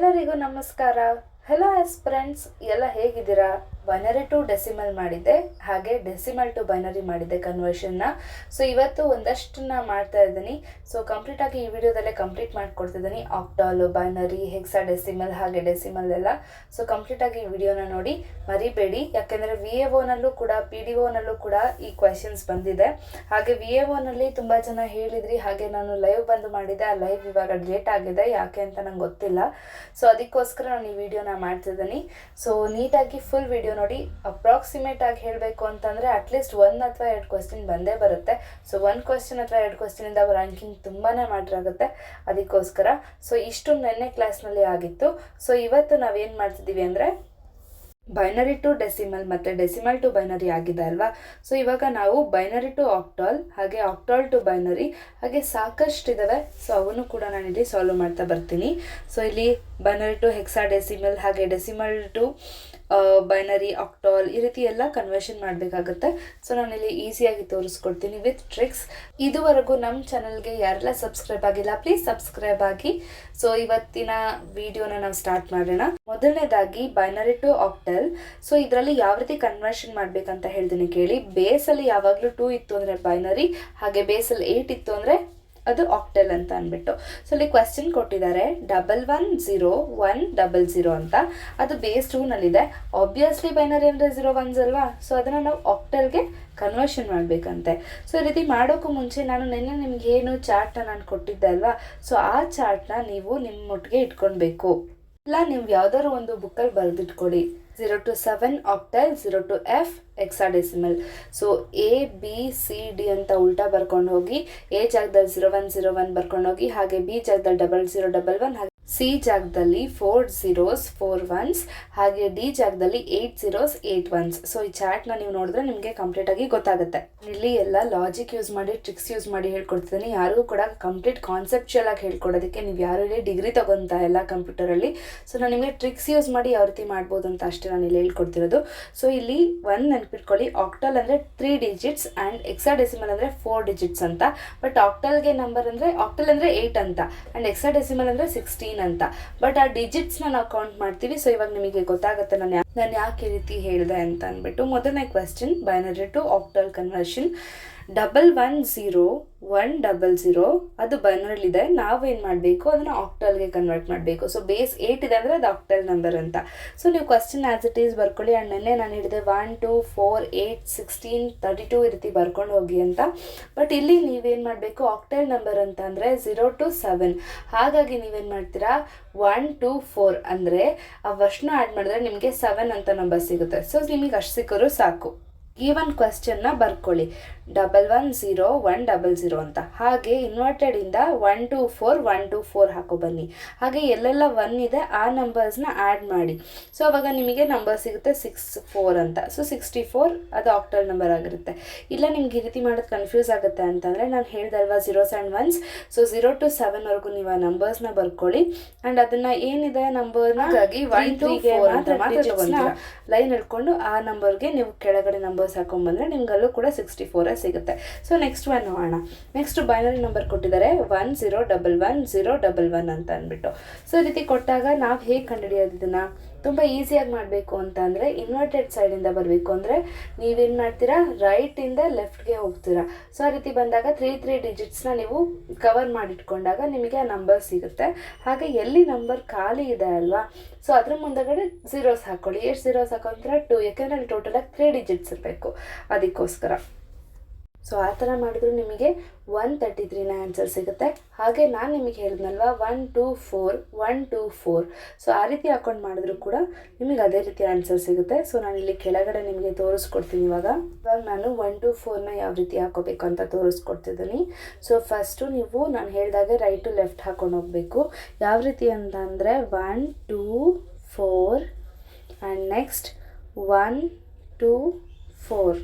ಎಲ್ಲರಿಗೂ ನಮಸ್ಕಾರ. Hello aspirants, ಎಲ್ಲ ಹೇಗಿದ್ದೀರಾ? ಬೈನರಿ ಟು ಡೆಸಿಮಲ್ ಮಾಡಿದ್ದೆ, ಹಾಗೆ ಡೆಸಿಮಲ್ ಟು ಬೈನರಿ ಮಾಡಿದ್ದೆ ಕನ್ವರ್ಷನ್ನ. ಸೊ ಇವತ್ತು ಒಂದಷ್ಟನ್ನ ಮಾಡ್ತಾ ಇದ್ದೀನಿ. ಸೊ ಕಂಪ್ಲೀಟಾಗಿ ಈ ವಿಡಿಯೋದಲ್ಲೇ ಕಂಪ್ಲೀಟ್ ಮಾಡಿಕೊಡ್ತಿದ್ದೀನಿ. ಆಕ್ಟಾಲು, ಬೈನರಿ, ಹೆಕ್ಸಾ ಡೆಸಿಮಲ್ ಹಾಗೆ ಡೆಸಿಮಲ್ ಎಲ್ಲ. ಸೊ ಕಂಪ್ಲೀಟಾಗಿ ಈ ವಿಡಿಯೋನ ನೋಡಿ, ಮರಿಬೇಡಿ. ಯಾಕೆಂದರೆ VAO-ನಲ್ಲೂ ಕೂಡ PDO-ನಲ್ಲೂ ಕೂಡ ಈ ಕ್ವೆಶನ್ಸ್ ಬಂದಿದೆ. ಹಾಗೆ VAO-ನಲ್ಲಿ ತುಂಬ ಜನ ಹೇಳಿದ್ರಿ, ಹಾಗೆ ನಾನು ಲೈವ್ ಬಂದು ಮಾಡಿದ್ದೆ. ಆ ಲೈವ್ ಇವಾಗ ಲೇಟ್ ಆಗಿದೆ, ಯಾಕೆ ಅಂತ ನಂಗೆ ಗೊತ್ತಿಲ್ಲ. ಸೊ ಅದಕ್ಕೋಸ್ಕರ ನಾನು ಈ ವಿಡಿಯೋನ ಮಾಡ್ತಿದ್ದೀನಿ. ಸೊ ನೀಟಾಗಿ ಫುಲ್ ವಿಡಿಯೋ ನೋಡಿ. ಅಪ್ರಾಕ್ಸಿಮೇಟ್ ಆಗಿ ಹೇಳಬೇಕು ಅಂತಂದರೆ ಅಟ್ಲೀಸ್ಟ್ 1 ಅಥವಾ 2 ಕ್ವೆಶ್ಚನ್ ಬಂದೇ ಬರುತ್ತೆ. ಸೊ 1 ಕ್ವೆಶ್ಚನ್ ಅಥವಾ 2 ಕ್ವೆಶ್ಚನಿಂದ ರ್ಯಾಂಕಿಂಗ್ ತುಂಬಾ ಮ್ಯಾಟ್ರ್ ಆಗುತ್ತೆ. ಅದಕ್ಕೋಸ್ಕರ ಸೊ ಇಷ್ಟು ನೆನ್ನೆ ಕ್ಲಾಸ್ನಲ್ಲಿ ಆಗಿತ್ತು. ಸೊ ಇವತ್ತು ನಾವೇನು ಮಾಡ್ತಿದ್ದೀವಿ ಅಂದರೆ ಬೈನರಿ ಟು ಡೆಸಿಮಲ್ ಮತ್ತು ಡೆಸಿಮಲ್ ಟು ಬೈನರಿ ಆಗಿದೆ ಅಲ್ವಾ. ಸೊ ಇವಾಗ ನಾವು ಬೈನರಿ ಟು ಆಕ್ಟಾಲ್ ಹಾಗೆ ಆಕ್ಟಾಲ್ ಟು ಬೈನರಿ ಹಾಗೆ ಸಾಕಷ್ಟು ಇದ್ದಾವೆ. ಸೊ ಅವನ್ನು ಕೂಡ ನಾನಿಲ್ಲಿ ಸಾಲ್ವ್ ಮಾಡ್ತಾ ಬರ್ತೀನಿ. ಸೊ ಇಲ್ಲಿ ಬೈನರಿ ಟು ಹೆಕ್ಸಾ ಡೆಸಿಮಲ್ ಹಾಗೆ ಡೆಸಿಮಲ್ ಟು ಬೈನರಿ, ಆಕ್ಟಾಲ್ ಈ ರೀತಿ ಎಲ್ಲ ಕನ್ವರ್ಷನ್ ಮಾಡಬೇಕಾಗುತ್ತೆ. ಸೊ ನಾನಿಲ್ಲಿ ಈಸಿಯಾಗಿ ತೋರಿಸ್ಕೊಡ್ತೀನಿ ವಿತ್ ಟ್ರಿಕ್ಸ್. ಇದುವರೆಗೂ ನಮ್ಮ ಚಾನಲ್ಗೆ ಯಾರೆಲ್ಲ ಸಬ್ಸ್ಕ್ರೈಬ್ ಆಗಿಲ್ಲ, ಪ್ಲೀಸ್ ಸಬ್ಸ್ಕ್ರೈಬ್ ಆಗಿ. ಸೊ ಇವತ್ತಿನ ವಿಡಿಯೋನ ನಾವು ಸ್ಟಾರ್ಟ್ ಮಾಡೋಣ. ಮೊದಲನೇದಾಗಿ ಬೈನರಿ ಟು ಆಕ್ಟಲ್. ಸೊ ಇದರಲ್ಲಿ ಯಾವ ರೀತಿ ಕನ್ವರ್ಷನ್ ಮಾಡಬೇಕಂತ ಹೇಳ್ತೀನಿ ಕೇಳಿ. ಬೇಸಲ್ಲಿ ಯಾವಾಗಲೂ 2 ಇತ್ತು ಅಂದರೆ ಬೈನರಿ, ಹಾಗೆ ಬೇಸಲ್ಲಿ 8 ಇತ್ತು ಅಂದರೆ ಅದು ಆಕ್ಟಲ್ ಅಂತ ಅಂದ್ಬಿಟ್ಟು. ಸೊ ಇಲ್ಲಿ ಕ್ವೆಶ್ಚನ್ ಕೊಟ್ಟಿದ್ದಾರೆ 110100 ಅಂತ. ಅದು ಬೇಸ್ 2ನಲ್ಲಿದೆ. ಆಬ್ವಿಯಸ್ಲಿ ಬೈನರಿ ಅಂದರೆ 0 1 ಅಲ್ವಾ. ಸೊ ಅದನ್ನು ನಾವು ಆಕ್ಟಲ್ಗೆ ಕನ್ವರ್ಷನ್ ಮಾಡಬೇಕಂತೆ. ಸೊ ಈ ರೀತಿ ಮಾಡೋಕ್ಕೂ ಮುಂಚೆ ನಾನು ನಿನ್ನೆ ನಿಮ್ಗೆ ಏನು ಚಾರ್ಟ್ನ ನಾನು ಕೊಟ್ಟಿದ್ದೆ ಅಲ್ವಾ. ಸೊ ಆ ಚಾರ್ಟ್ನ ನೀವು ನಿಮ್ಮೊಟ್ಟಿಗೆ ಇಟ್ಕೊಳ್ಬೇಕು. ಇಲ್ಲ ನೀವು ಯಾವ್ದಾದ್ರು ಒಂದು ಬುಕ್ಕಲ್ಲಿ ಬರೆದಿಟ್ಕೊಳ್ಳಿ. 0 to 7 octal, 0 to F hexadecimal. So ABCD ಅಂತ ಉಲ್ಟಾ ಬರ್ಕೊಂಡು ಹೋಗಿ, A ಜಾಗದಲ್ಲಿ 0101 ಬರ್ಕೊಂಡು ಹೋಗಿ, ಹಾಗೆ B ಜಾಗದಲ್ಲಿ 0011, ಹಾಗೆ C ಜಾಗದಲ್ಲಿ 4 zeros 4 ones, ಹಾಗೆ D ಜಾಗದಲ್ಲಿ 8 zeros 8 ones. ಸೊ ಈ ಚಾರ್ಟ್ನ ನೀವು ನೋಡಿದ್ರೆ ನಿಮಗೆ ಕಂಪ್ಲೀಟ್ ಆಗಿ ಗೊತ್ತಾಗುತ್ತೆ. ಇಲ್ಲಿ ಎಲ್ಲ ಲಾಜಿಕ್ ಯೂಸ್ ಮಾಡಿ, ಟ್ರಿಕ್ಸ್ ಯೂಸ್ ಮಾಡಿ ಹೇಳ್ಕೊಡ್ತಿದ್ದೀನಿ. ಯಾರಿಗೂ ಕೂಡ ಕಂಪ್ಲೀಟ್ ಕಾನ್ಸೆಪ್ಚುಯಲ್ ಆಗಿ ಹೇಳ್ಕೊಡೋದಕ್ಕೆ ನೀವು ಯಾರು ಇಲ್ಲಿ ಡಿಗ್ರಿ ತಗೊಂತ ಎಲ್ಲ ಕಂಪ್ಯೂಟರಲ್ಲಿ. ಸೊ ನಾನು ನಿಮಗೆ ಟ್ರಿಕ್ಸ್ ಯೂಸ್ ಮಾಡಿ ಯಾವ ರೀತಿ ಮಾಡ್ಬೋದು ಅಂತ ಅಷ್ಟೇ ನಾನು ಇಲ್ಲಿ ಹೇಳ್ಕೊಡ್ತಿರೋದು. ಸೊ ಇಲ್ಲಿ ಒಂದು ನೆನ್ಪಿಟ್ಕೊಳ್ಳಿ, ಆಕ್ಟಲ್ ಅಂದರೆ 3 digits ಆ್ಯಂಡ್ ಹೆಕ್ಸಾಡೆಸಿಮಲ್ ಅಂದರೆ 4 digits ಅಂತ. ಬಟ್ ಆಕ್ಟಲ್ಗೆ ನಂಬರ್ ಅಂದರೆ ಆಕ್ಟಲ್ ಅಂದರೆ 8 ಅಂತ ಆ್ಯಂಡ್ ಹೆಕ್ಸಾಡೆಸಿಮಲ್ ಅಂದರೆ 16 ಅಂತ. ಬಟ್ ಆ ಡಿಜಿಟ್ಸ್ನ ನಾವು ಕೌಂಟ್ ಮಾಡ್ತೀವಿ. ಸೊ ಇವಾಗ ನಿಮಗೆ ಗೊತ್ತಾಗುತ್ತೆ ನಾನು ಯಾಕೆ ಈ ರೀತಿ ಹೇಳಿದೆ ಅಂತ ಅಂದ್ಬಿಟ್ಟು. ಮೊದಲನೇ question binary to octal conversion. 110100 ಅದು ಬೈನರಲ್ಲಿದೆ. ನಾವೇನು ಮಾಡಬೇಕು, ಅದನ್ನು ಆಕ್ಟಲ್ಗೆ ಕನ್ವರ್ಟ್ ಮಾಡಬೇಕು. ಸೊ ಬೇಸ್ 8 ಇದೆ ಅಂದರೆ ಅದು ಆಕ್ಟಲ್ ನಂಬರ್ ಅಂತ. ಸೊ ನೀವು ಕ್ವೆಶ್ಚನ್ ಆ್ಯಸ್ ಇಟ್ ಈಸ್ ಬರ್ಕೊಳ್ಳಿ. ಆ್ಯಂಡ್ ನೆನ್ನೆ ನಾನು ಹೇಳಿದೆ 1 2 4 8 16 32 ಈ ರೀತಿ ಬರ್ಕೊಂಡು ಹೋಗಿ ಅಂತ. ಬಟ್ ಇಲ್ಲಿ ನೀವೇನು ಮಾಡಬೇಕು, ಆಕ್ಟಲ್ ನಂಬರ್ ಅಂತ ಅಂದರೆ 0 to 7. ಹಾಗಾಗಿ ನೀವೇನು ಮಾಡ್ತೀರಾ, 1 2 4 ಅಂದರೆ ಆ ವರ್ಷನ ಆ್ಯಡ್ ಮಾಡಿದ್ರೆ ನಿಮಗೆ 7 ಅಂತ ನಂಬರ್ ಸಿಗುತ್ತೆ. ಸೊ ನಿಮಗೆ ಅಷ್ಟು ಸಿಕ್ಕರೂ ಸಾಕು. ಈ ಒಂದು ಕ್ವೆಶ್ಚನ್ನ ಬರ್ಕೊಳ್ಳಿ 110100 ಅಂತ. ಹಾಗೆ ಇನ್ವರ್ಟೆಡಿಂದ 1 2 4 1 2 4 ಹಾಕೋ ಬನ್ನಿ. ಹಾಗೆ ಎಲ್ಲೆಲ್ಲ 1 ಇದೆ ಆ ನಂಬರ್ಸ್ನ ಆ್ಯಡ್ ಮಾಡಿ. ಸೊ ಅವಾಗ ನಿಮಗೆ ನಂಬರ್ ಸಿಗುತ್ತೆ 64 ಅಂತ. ಸೊ 64 ಅದು ಆಕ್ಟಲ್ ನಂಬರ್ ಆಗಿರುತ್ತೆ. ಇಲ್ಲ ನಿಮ್ಗೆ ಈ ರೀತಿ ಮಾಡೋದು ಕನ್ಫ್ಯೂಸ್ ಆಗುತ್ತೆ ಅಂತಂದರೆ ನಾನು ಹೇಳ್ದಲ್ವಾ zeros and ones. So 0 to 7ವರೆಗೂ ನೀವು ಆ ನಂಬರ್ಸ್ನ ಬರ್ಕೊಳ್ಳಿ. ಆ್ಯಂಡ್ ಅದನ್ನು ಏನಿದೆ ನಂಬರ್ನ ಹಾಗಾಗಿ 1 2 4 ಅಂತ ಮಾತ್ರ ಲೈನ್ ಹಿಡ್ಕೊಂಡು ಆ ನಂಬರ್ಗೆ ನೀವು ಕೆಳಗಡೆ ನಂಬರ್ಸ್ ಹಾಕೊಂಡ್ಬಂದರೆ ನಿಮ್ಗಲ್ಲೂ ಕೂಡ 64 ಸಿಗುತ್ತೆ. ಸೊ ನೆಕ್ಸ್ಟ್ ಒನ್ ನೋಡೋಣ. ನೆಕ್ಸ್ಟ್ ಬೈನರಿ ನಂಬರ್ ಕೊಟ್ಟಿದ್ದಾರೆ 1011 ಅಂತ ಅಂದ್ಬಿಟ್ಟು. ಸೊ ಈ ರೀತಿ ಕೊಟ್ಟಾಗ ನಾವು ಹೇಗೆ ಕಂಡುಹಿಡಿಯೋದು ಇದನ್ನು? ತುಂಬ ಈಸಿಯಾಗಿ ಮಾಡಬೇಕು ಅಂತ ಅಂದರೆ ಇನ್ವರ್ಟೆಡ್ ಸೈಡಿಂದ ಬರಬೇಕು ಅಂದರೆ ನೀವೇನು ಮಾಡ್ತೀರಾ, ರೈಟಿಂದ ಲೆಫ್ಟ್ಗೆ ಹೋಗ್ತೀರಾ. ಸೊ ಆ ರೀತಿ ಬಂದಾಗ 3 ಡಿಜಿಟ್ಸ್ನ ನೀವು ಕವರ್ ಮಾಡಿಟ್ಕೊಂಡಾಗ ನಿಮಗೆ ಆ ನಂಬರ್ ಸಿಗುತ್ತೆ. ಹಾಗೆ ಎಲ್ಲಿ ನಂಬರ್ ಖಾಲಿ ಇದೆ ಅಲ್ವಾ, ಸೊ ಅದ್ರ ಮುಂದಗಡೆ ಝೀರೋಸ್ ಹಾಕ್ಕೊಳ್ಳಿ. ಎಷ್ಟು ಝೀರೋಸ್ ಹಾಕೊಂತೀರ? 2. ಯಾಕೆಂದರೆ ಅಲ್ಲಿ ಟೋಟಲಾಗಿ 3 digits ಇರಬೇಕು, ಅದಕ್ಕೋಸ್ಕರ. ಸೊ ಆ ಥರ ಮಾಡಿದ್ರು ನಿಮಗೆ 133ನ ಆನ್ಸರ್ ಸಿಗುತ್ತೆ. ಹಾಗೆ ನಾನು ನಿಮಗೆ ಹೇಳಿದ್ನಲ್ವ 1 2 4 1 2 4. ಸೊ ಆ ರೀತಿ ಹಾಕೊಂಡು ಮಾಡಿದ್ರು ಕೂಡ ನಿಮಗೆ ಅದೇ ರೀತಿ ಆನ್ಸರ್ ಸಿಗುತ್ತೆ. ಸೊ ನಾನು ಇಲ್ಲಿ ಕೆಳಗಡೆ ನಿಮಗೆ ತೋರಿಸ್ಕೊಡ್ತೀನಿ. ಇವಾಗ ನಾನು 1 2 4ನ ಯಾವ ರೀತಿ ಹಾಕೋಬೇಕು ಅಂತ ತೋರಿಸ್ಕೊಡ್ತಿದ್ದೀನಿ. ಸೊ ಫಸ್ಟು ನೀವು ನಾನು ಹೇಳಿದಾಗೆ ರೈಟ್ ಟು ಲೆಫ್ಟ್ ಹಾಕೊಂಡು ಹೋಗಬೇಕು. ಯಾವ ರೀತಿ ಅಂತ ಅಂದರೆ 1 2 4 ಆ್ಯಂಡ್ ನೆಕ್ಸ್ಟ್ 1 2 4.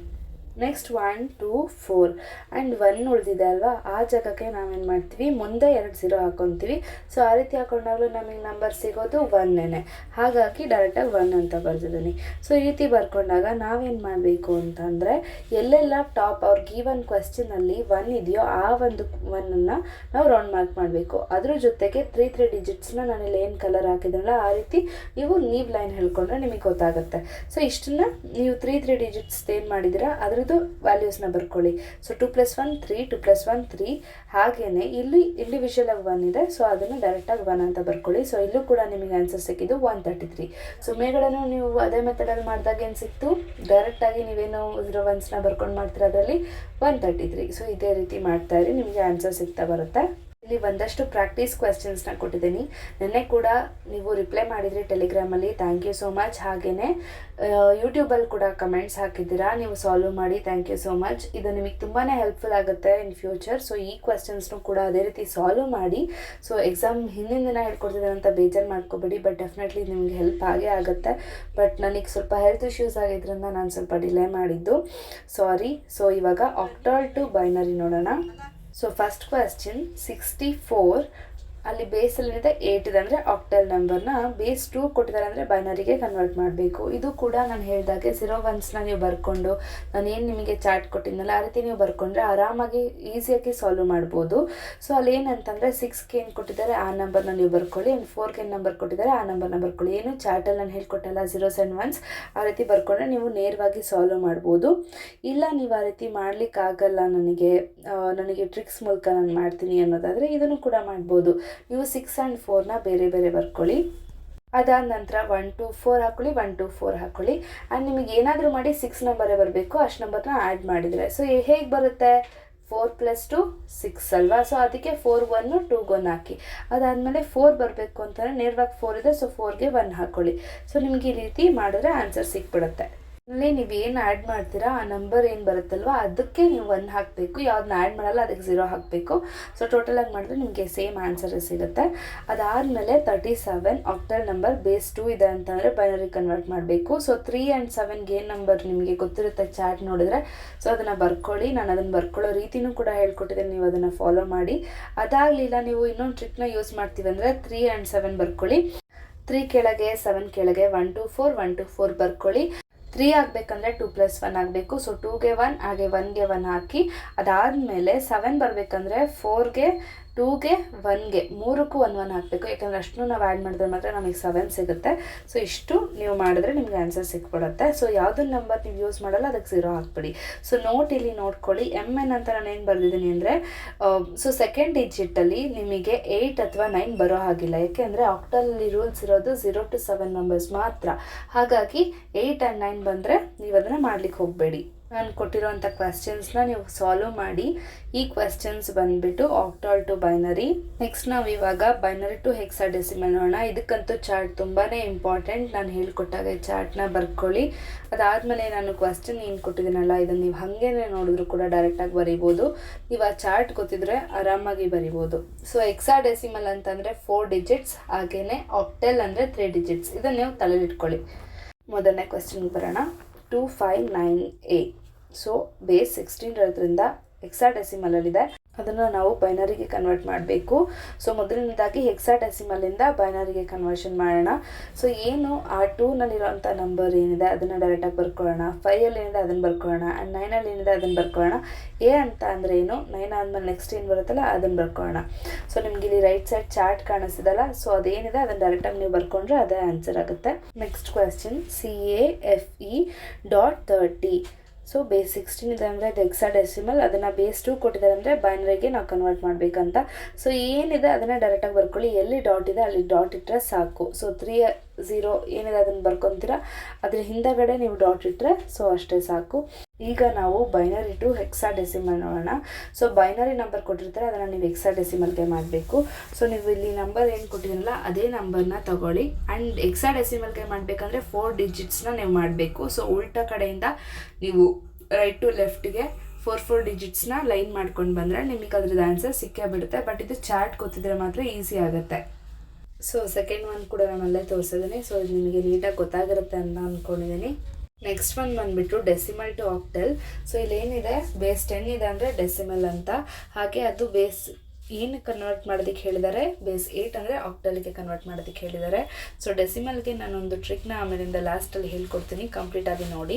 ನೆಕ್ಸ್ಟ್ 1 2 4 ಆ್ಯಂಡ್ 1 ಉಳಿದಿದೆ ಅಲ್ವಾ, ಆ ಜಾಗಕ್ಕೆ ನಾವೇನು ಮಾಡ್ತೀವಿ, ಮುಂದೆ 2 0 ಹಾಕೊತೀವಿ. ಸೊ ಆ ರೀತಿ ಹಾಕೊಂಡಾಗಲೂ ನಮಗೆ ನಂಬರ್ ಸಿಗೋದು 1ನೇ, ಹಾಗಾಗಿ ಡೈರೆಕ್ಟಾಗಿ 1 ಅಂತ ಬರ್ತಿದ್ದೀನಿ. ಸೊ ಈ ರೀತಿ ಬರ್ಕೊಂಡಾಗ ನಾವೇನು ಮಾಡಬೇಕು ಅಂತಂದರೆ, ಎಲ್ಲೆಲ್ಲ ಟಾಪ್ ಅವ್ರ ಗಿವನ್ ಕ್ವೆಶ್ಚನಲ್ಲಿ 1 ಇದೆಯೋ ಆ ಒಂದು 1ಅನ್ನು ನಾವು ರೌಂಡ್ ಮಾರ್ಕ್ ಮಾಡಬೇಕು. ಅದ್ರ ಜೊತೆಗೆ 3 ಡಿಜಿಟ್ಸ್ನ ನಾನಿಲ್ಲಿ ಏನು ಕಲರ್ ಹಾಕಿದ್ರಲ್ಲ ಆ ರೀತಿ ನೀವು ಲೈನ್ ಹೇಳ್ಕೊಂಡ್ರೆ ನಿಮಗೆ ಗೊತ್ತಾಗುತ್ತೆ. ಸೊ ಇಷ್ಟನ್ನು ನೀವು 3 ಡಿಜಿಟ್ಸ್ ಏನು ಮಾಡಿದ್ದೀರಾ ಅದರದ್ದು ವ್ಯಾಲ್ಯೂಸ್ನ ಬರ್ಕೊಳ್ಳಿ. ಸೊ 2 + 1 3, 2 + 1 3. ಹಾಗೆಯೇ ಇಲ್ಲಿ ಇಂಡಿವಿಜುವಲ್ ಆಗಿ 1 ಇದೆ, ಸೊ ಅದನ್ನು ಡೈರೆಕ್ಟಾಗಿ 1 ಅಂತ ಬರ್ಕೊಳ್ಳಿ. ಸೊ ಇಲ್ಲೂ ಕೂಡ ನಿಮಗೆ ಆನ್ಸರ್ ಸಿಕ್ಕಿದ್ದು 133. ಸೊ ಮೇಲ್ಗಡೆನೂ ನೀವು ಅದೇ ಮೆಥಡಲ್ಲಿ ಮಾಡಿದಾಗ ಏನು ಸಿಕ್ತು, ಡೈರೆಕ್ಟಾಗಿ ನೀವೇನು 0 1ಸ್ನ ಬರ್ಕೊಂಡು ಮಾಡ್ತೀರ ಅದರಲ್ಲಿ 133. ಸೊ ಇದೇ ರೀತಿ ಮಾಡ್ತಾ ಇರಿ, ನಿಮಗೆ ಆನ್ಸರ್ ಸಿಗ್ತಾ ಬರುತ್ತೆ. ಇಲ್ಲಿ ಒಂದಷ್ಟು ಪ್ರಾಕ್ಟೀಸ್ ಕ್ವೆಶ್ಚನ್ಸ್ನ ಕೊಟ್ಟಿದ್ದೀನಿ. ನೆನ್ನೆ ಕೂಡ ನೀವು ರಿಪ್ಲೈ ಮಾಡಿದ್ರಿ ಟೆಲಿಗ್ರಾಮಲ್ಲಿ, ಥ್ಯಾಂಕ್ ಯು ಸೋ ಮಚ್. ಹಾಗೆಯೇ ಯೂಟ್ಯೂಬಲ್ಲಿ ಕೂಡ ಕಮೆಂಟ್ಸ್ ಹಾಕಿದ್ದೀರಾ, ನೀವು ಸಾಲ್ವ್ ಮಾಡಿ, ಥ್ಯಾಂಕ್ ಯು ಸೋ ಮಚ್. ಇದು ನಿಮಗೆ ತುಂಬಾ ಹೆಲ್ಪ್ಫುಲ್ ಆಗುತ್ತೆ ಇನ್ ಫ್ಯೂಚರ್. ಸೊ ಈ ಕ್ವೆಶ್ಚನ್ಸ್ನು ಕೂಡ ಅದೇ ರೀತಿ ಸಾಲ್ವ್ ಮಾಡಿ. ಸೊ ಎಕ್ಸಾಮ್ ಹಿಂದಿನ ದಿನ ಹೇಳ್ಕೊಡ್ತಿದ್ದಾರೆ ಅಂತ ಬೇಜಾರು ಮಾಡ್ಕೋಬೇಡಿ, ಬಟ್ ಡೆಫಿನೆಟ್ಲಿ ನಿಮಗೆ ಹೆಲ್ಪ್ ಆಗೇ ಆಗುತ್ತೆ. ಬಟ್ ನನಗೆ ಸ್ವಲ್ಪ ಹೆಲ್ತ್ ಇಶ್ಯೂಸ್ ಆಗಿದ್ದರಿಂದ ನಾನು ಸ್ವಲ್ಪ ಡಿಲೇ ಮಾಡಿದ್ದು, ಸಾರಿ. ಸೊ ಇವಾಗ ಆಕ್ಟಲ್ ಟು ಬೈನರಿ ನೋಡೋಣ. ಸೊ ಫಸ್ಟ್ ಕ್ವೆಶ್ಚನ್ 64, ಅಲ್ಲಿ ಬೇಸಲ್ಲಿದೆ 8 ಇದೆ ಅಂದರೆ ಆಕ್ಟಲ್ ನಂಬರ್ನ ಬೇಸ್ 2 ಕೊಟ್ಟಿದ್ದಾರೆ ಅಂದರೆ ಬೈನರಿಗೆ ಕನ್ವರ್ಟ್ ಮಾಡಬೇಕು. ಇದು ಕೂಡ ನಾನು ಹೇಳಿದಾಗೆ 0 1ಸ್ನ ನೀವು ಬರ್ಕೊಂಡು, ನಾನೇನು ನಿಮಗೆ ಚಾರ್ಟ್ ಕೊಟ್ಟಿದ್ನಲ್ಲ ಆ ರೀತಿ ನೀವು ಬರ್ಕೊಂಡ್ರೆ ಆರಾಮಾಗಿ ಈಸಿಯಾಗಿ ಸಾಲ್ವ್ ಮಾಡ್ಬೋದು. ಸೊ ಅಲ್ಲಿ ಏನಂತಂದರೆ 6ಗೆ ಏನು ಕೊಟ್ಟಿದ್ದಾರೆ ಆ ನಂಬರ್ನ ನೀವು ಬರ್ಕೊಳ್ಳಿ, ಆ್ಯಂಡ್ 4ಗೆ ಏನು ನಂಬರ್ ಕೊಟ್ಟಿದ್ದಾರೆ ಆ ನಂಬರ್ನ ಬರ್ಕೊಳ್ಳಿ. ಏನು ಚಾರ್ಟಲ್ಲಿ ನಾನು ಹೇಳ್ಕೊಟ್ಟಲ್ಲ 0s and 1s, ಆ ರೀತಿ ಬರ್ಕೊಂಡ್ರೆ ನೀವು ನೇರವಾಗಿ ಸಾಲ್ವ್ ಮಾಡ್ಬೋದು. ಇಲ್ಲ ನೀವು ಆ ರೀತಿ ಮಾಡಲಿಕ್ಕಾಗಲ್ಲ, ನನಗೆ ಟ್ರಿಕ್ಸ್ ಮೂಲಕ ನಾನು ಮಾಡ್ತೀನಿ ಅನ್ನೋದಾದರೆ ಇದನ್ನು ಕೂಡ ಮಾಡ್ಬೋದು. ನೀವು 6 and 4ನ ಬೇರೆ ಬೇರೆ ಬರ್ಕೊಳ್ಳಿ. ಅದಾದ ನಂತರ 1 2 4 ಹಾಕೊಳ್ಳಿ, 1 2 4 ಹಾಕೊಳ್ಳಿ. ಆ್ಯಂಡ್ ನಿಮಗೆ ಏನಾದರೂ ಮಾಡಿ 6 ನಂಬರೇ ಬರಬೇಕು, ಅಷ್ಟು ನಂಬರ್ನ ಆ್ಯಡ್ ಮಾಡಿದರೆ ಸೊ ಹೇಗೆ ಬರುತ್ತೆ, 4 + 2 6 ಅಲ್ವಾ. ಸೊ ಅದಕ್ಕೆ 4 1 2 1 ಹಾಕಿ. ಅದಾದಮೇಲೆ 4 ಬರಬೇಕು ಅಂತಂದರೆ ನೇರವಾಗಿ 4 ಇದೆ, ಸೊ 4ಗೆ 1 ಹಾಕ್ಕೊಳ್ಳಿ. ಸೊ ನಿಮಗೆ ಈ ರೀತಿ ಮಾಡಿದ್ರೆ ಆನ್ಸರ್ ಸಿಕ್ಬಿಡುತ್ತೆ. ಅಲ್ಲಿ ನೀವು ಏನು ಆ್ಯಡ್ ಮಾಡ್ತೀರಾ ಆ ನಂಬರ್ ಏನು ಬರುತ್ತಲ್ವ ಅದಕ್ಕೆ ನೀವು 1 ಹಾಕಬೇಕು, ಯಾವ್ದನ್ನ ಆ್ಯಡ್ ಮಾಡಲ್ಲ ಅದಕ್ಕೆ 0 ಹಾಕಬೇಕು. ಸೊ ಟೋಟಲಾಗಿ ಮಾಡಿದ್ರೆ ನಿಮಗೆ ಸೇಮ್ ಆನ್ಸರ್ ಸಿಗುತ್ತೆ. ಅದಾದಮೇಲೆ 37 ಆಕ್ಟಲ್ ನಂಬರ್ ಬೇಸ್ 2 ಇದೆ ಅಂತಂದರೆ ಬೈನರಿ ಕನ್ವರ್ಟ್ ಮಾಡಬೇಕು. ಸೊ 3 and 7ಗೆ ಏನು ನಂಬರ್ ನಿಮಗೆ ಗೊತ್ತಿರುತ್ತೆ ಚಾರ್ಟ್ ನೋಡಿದ್ರೆ, ಸೊ ಅದನ್ನು ಬರ್ಕೊಳ್ಳಿ. ನಾನು ಅದನ್ನು ಬರ್ಕೊಳ್ಳೋ ರೀತಿನೂ ಕೂಡ ಹೇಳ್ಕೊಟ್ಟಿದ್ದೀನಿ, ನೀವು ಅದನ್ನು ಫಾಲೋ ಮಾಡಿ. ಅದಾಗಲಿಲ್ಲ ನೀವು ಇನ್ನೊಂದು ಟ್ರಿಕ್ನ ಯೂಸ್ ಮಾಡ್ತೀವಿ ಅಂದರೆ 3 and 7 ಬರ್ಕೊಳ್ಳಿ. 3 ಕೆಳಗೆ 7 ಕೆಳಗೆ 1 2 4 1 2 4 ಬರ್ಕೊಳ್ಳಿ. 3 ಆಗಬೇಕಂದ್ರೆ 2 + 1 ಆಗಬೇಕು. ಸೊ 2ಗೆ 1 ಹಾಗೆ 1ಗೆ 1 ಹಾಕಿ. ಅದಾದಮೇಲೆ 7 ಬರಬೇಕಂದ್ರೆ 4ಗೆ 2ಗೆ 1ಗೆ 3ಕ್ಕೂ 1 1 ಹಾಕಬೇಕು, ಯಾಕಂದರೆ ಅಷ್ಟು ನಾವು ಆ್ಯಡ್ ಮಾಡಿದ್ರೆ ಮಾತ್ರ ನಮಗೆ 7 ಸಿಗುತ್ತೆ. ಸೊ ಇಷ್ಟು ನೀವು ಮಾಡಿದ್ರೆ ನಿಮಗೆ ಆನ್ಸರ್ ಸಿಕ್ಬಿಡುತ್ತೆ. ಸೊ ಯಾವುದೋ ನಂಬರ್ ನೀವು ಯೂಸ್ ಮಾಡಲ್ಲ ಅದಕ್ಕೆ 0 ಹಾಕ್ಬಿಡಿ. ಸೊ ಇಲ್ಲಿ ನೋಡ್ಕೊಳ್ಳಿ, MN ಅಂತ ನಾನು ಏನು ಬರೆದಿದ್ದೀನಿ ಅಂದರೆ, ಸೊ ಸೆಕೆಂಡ್ ಡಿಜಿಟಲ್ಲಿ ನಿಮಗೆ 8 ಅಥವಾ 9 ಬರೋ ಹಾಗಿಲ್ಲ, ಯಾಕೆಂದರೆ ಆಕ್ಟಲಲ್ಲಿ ರೂಲ್ಸ್ ಇರೋದು 0 to 7 ನಂಬರ್ಸ್ ಮಾತ್ರ. ಹಾಗಾಗಿ 8 and 9 ಬಂದರೆ ನೀವು ಅದನ್ನು ಮಾಡ್ಲಿಕ್ಕೆ ಹೋಗಬೇಡಿ. ನಾನು ಕೊಟ್ಟಿರೋಂಥ ಕ್ವೆಶ್ಚನ್ಸ್ನ ನೀವು ಸಾಲ್ವ್ ಮಾಡಿ. ಈ ಕ್ವೆಶ್ಚನ್ಸ್ ಬಂದುಬಿಟ್ಟು ಆಕ್ಟಲ್ ಟು ಬೈನರಿ. ನೆಕ್ಸ್ಟ್ ನಾವು ಇವಾಗ ಬೈನರಿ ಟು ಹೆಕ್ಸಾಡೆಸಿಮಲ್ ನೋಡೋಣ. ಇದಕ್ಕಂತೂ ಚಾರ್ಟ್ ತುಂಬಾ ಇಂಪಾರ್ಟೆಂಟ್. ನಾನು ಹೇಳ್ಕೊಟ್ಟಾಗ ಚಾರ್ಟ್ನ ಬರ್ಕೊಳ್ಳಿ. ಅದಾದಮೇಲೆ ನಾನು ಕ್ವೆಶ್ಚನ್ ಏನು ಕೊಟ್ಟಿದ್ದೀನಲ್ಲ ಇದನ್ನು ನೀವು ಹಾಗೇ ನೋಡಿದ್ರು ಕೂಡ ಡೈರೆಕ್ಟಾಗಿ ಬರೀಬೋದು. ನೀವು ಆ ಚಾರ್ಟ್ ಗೊತ್ತಿದ್ರೆ ಆರಾಮಾಗಿ ಬರೀಬೋದು. ಸೊ ಹೆಕ್ಸಾಡೆಸಿಮಲ್ ಅಂತಂದರೆ 4 ಡಿಜಿಟ್ಸ್, ಹಾಗೆಯೇ ಆಕ್ಟಲ್ ಅಂದರೆ 3 ಡಿಜಿಟ್ಸ್. ಇದನ್ನು ನೀವು ತಲೆಲಿಟ್ಕೊಳ್ಳಿ. ಮೊದಲನೇ ಕ್ವೆಶ್ಚನ್ಗೆ ಬರೋಣ. 259A. ಸೊ ಬೇಸ್ 16 ಇರೋದ್ರಿಂದ ಹೆಕ್ಸಾಡೆಸಿಮಲಲ್ಲಿದೆ, ಅದನ್ನು ನಾವು ಬೈನರಿಗೆ ಕನ್ವರ್ಟ್ ಮಾಡಬೇಕು. ಸೊ ಮೊದಲನೇದಾಗಿ ಹೆಕ್ಸಾಡೆಸಿಮಲಿಂದ ಬೈನರಿಗೆ ಕನ್ವರ್ಷನ್ ಮಾಡೋಣ. ಸೊ ಏನು ಆ 2ನಲ್ಲಿರೋಂಥ ನಂಬರ್ ಏನಿದೆ ಅದನ್ನು ಡೈರೆಕ್ಟಾಗಿ ಬರ್ಕೊಳ್ಳೋಣ. 5ಅಲ್ಲಿ ಏನಿದೆ ಅದನ್ನು ಬರ್ಕೊಳ್ಳೋಣ, ಆ್ಯಂಡ್ 9ಅಲ್ಲಿ ಏನಿದೆ ಅದನ್ನು ಬರ್ಕೊಳ್ಳೋಣ. ಎ ಅಂತ ಅಂದರೆ ಏನು, 9 ಆದಮೇಲೆ ನೆಕ್ಸ್ಟ್ ಏನು ಬರುತ್ತಲ್ಲ ಅದನ್ನು ಬರ್ಕೊಳ್ಳೋಣ. ಸೊ ನಿಮ್ಗೆ ಇಲ್ಲಿ ರೈಟ್ ಸೈಡ್ ಚಾರ್ಟ್ ಕಾಣಿಸ್ತಿದಲ್ಲ, ಸೊ ಅದೇನಿದೆ ಅದನ್ನು ಡೈರೆಕ್ಟಾಗಿ ನೀವು ಬರ್ಕೊಂಡ್ರೆ ಅದೇ ಆನ್ಸರ್ ಆಗುತ್ತೆ. Next question CAFE.30. So base 16 ಇದೆ ಅಂದರೆ ಇದು ಹೆಕ್ಸಾಡೆಸಿಮಲ್, ಅದನ್ನು ಬೇಸ್ 2 ಕೊಟ್ಟಿದ್ದಾರೆ ಅಂದರೆ ಬೈನರಿಗೆ ನಾವು ಕನ್ವರ್ಟ್ ಮಾಡಬೇಕಂತ. ಸೊ ಏನಿದೆ ಅದನ್ನು ಡೈರೆಕ್ಟಾಗಿ ಬರ್ಕೊಳ್ಳಿ. ಎಲ್ಲಿ ಡಾಟ್ ಇದೆ ಅಲ್ಲಿ ಡಾಟ್ ಇಟ್ಟರೆ ಸಾಕು. ಸೊ 3 0 ಏನಿದೆ ಅದನ್ನು ಬರ್ಕೊತೀರಾ, ಅದ್ರ ಹಿಂದಗಡೆ ನೀವು ಡಾಟ್ ಇಟ್ಟರೆ ಸೊ ಅಷ್ಟೇ ಸಾಕು. ಈಗ ನಾವು ಬೈನರಿ ಟು ಹೆಕ್ಸಾಡೆಸಿಮಲ್ ನೋಡೋಣ. ಸೊ ಬೈನರಿ ನಂಬರ್ ಕೊಟ್ಟಿರ್ತಾರೆ, ಅದನ್ನು ನೀವು ಹೆಕ್ಸಾಡೆಸಿಮಲ್ಗೆ ಮಾಡಬೇಕು. ಸೊ ನೀವು ಇಲ್ಲಿ ನಂಬರ್ ಏನು ಕೊಟ್ಟಿದ್ದೀರಲ್ಲ ಅದೇ ನಂಬರ್ನ ತಗೊಳ್ಳಿ. ಆ್ಯಂಡ್ ಹೆಕ್ಸಾಡೆಸಿಮಲ್ಗೆ ಮಾಡಬೇಕಂದ್ರೆ 4 ಡಿಜಿಟ್ಸ್ನ ನೀವು ಮಾಡಬೇಕು. ಸೊ ಉಲ್ಟಾ ಕಡೆಯಿಂದ ನೀವು ರೈಟ್ ಟು ಲೆಫ್ಟ್ಗೆ 4 ಡಿಜಿಟ್ಸ್ನ ಲೈನ್ ಮಾಡ್ಕೊಂಡು ಬಂದರೆ ನಿಮಗೆ ಅದ್ರದ್ದು ಆನ್ಸರ್ ಸಿಕ್ಕೇ ಬಿಡುತ್ತೆ. ಬಟ್ ಇದು ಚಾರ್ಟ್ ಗೊತ್ತಿದ್ರೆ ಮಾತ್ರ ಈಸಿ ಆಗುತ್ತೆ. ಸೊ ಸೆಕೆಂಡ್ ಒನ್ ಕೂಡ ನಾನು ಅಲ್ಲೇ ತೋರಿಸಿದ್ದೀನಿ. ಸೊ ಇದು ನಿಮಗೆ ನೀಟಾಗಿ ಗೊತ್ತಾಗಿರುತ್ತೆ ಅಂತ ಅಂದ್ಕೊಂಡಿದ್ದೀನಿ. ನೆಕ್ಸ್ಟ್ ಒನ್ ಬಂದುಬಿಟ್ಟು ಡೆಸಿಮಲ್ ಟು ಆಕ್ಟಲ್. ಸೊ ಇಲ್ಲೇನಿದೆ ಬೇಸ್ 10 ಇದೆ ಅಂದರೆ ಡೆಸಿಮಲ್ ಅಂತ, ಹಾಗೆ ಅದು ಬೇಸ್ ಏನು ಕನ್ವರ್ಟ್ ಮಾಡೋದಕ್ಕೆ ಹೇಳಿದ್ದಾರೆ, ಬೇಸ್ 8 ಅಂದರೆ ಆಕ್ಟಲ್ಗೆ ಕನ್ವರ್ಟ್ ಮಾಡೋದಕ್ಕೆ ಹೇಳಿದ್ದಾರೆ. ಸೊ ಡೆಸಿಮಲ್ಗೆ ನಾನೊಂದು ಟ್ರಿಕ್ನ ಆಮೇಲಿಂದ ಲಾಸ್ಟಲ್ಲಿ ಹೇಳ್ಕೊಡ್ತೀನಿ, ಕಂಪ್ಲೀಟಾಗಿ ನೋಡಿ.